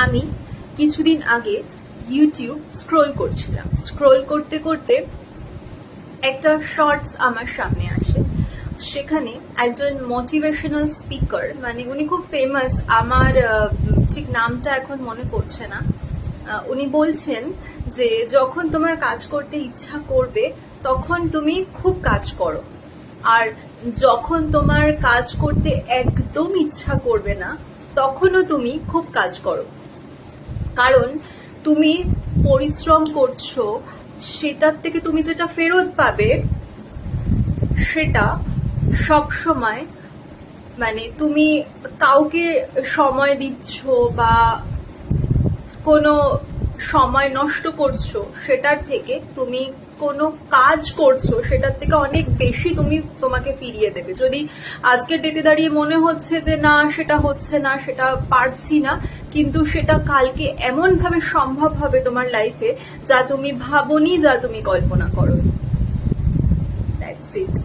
আমি কিছুদিন আগে ইউটিউব স্ক্রোল করছিলাম। স্ক্রোল করতে করতে একটা শর্টস আমার সামনে আসে। সেখানে একজন মোটিভেশনাল স্পিকার, মানে উনি খুব ফেমাস, আমার ঠিক নামটা এখন মনে পড়ছে না। উনি বলছেন যে যখন তোমার কাজ করতে ইচ্ছা করবে তখন তুমি খুব কাজ করো, আর যখন তোমার কাজ করতে একদম ইচ্ছা করবে না তখনও তুমি খুব কাজ করো। কারণ তুমি পরিশ্রম করছো, সেটার থেকে তুমি যেটা ফেরত পাবে সেটা সব সময়, মানে তুমি কাউকে সময় দিচ্ছ বা কোনো সময় নষ্ট করছো সেটার থেকে তুমি কোনো কাজ করছো সেটার থেকে অনেক বেশি তোমাকে ফিরিয়ে দেবে। যদি আজকের ডেটে দাঁড়িয়ে মনে হচ্ছে যে না সেটা হচ্ছে না, সেটা পারছি না, কিন্তু সেটা কালকে এমন ভাবে সম্ভব হবে তোমার লাইফে যা তুমি ভাবোনি, যা তুমি কল্পনা করো। That's it.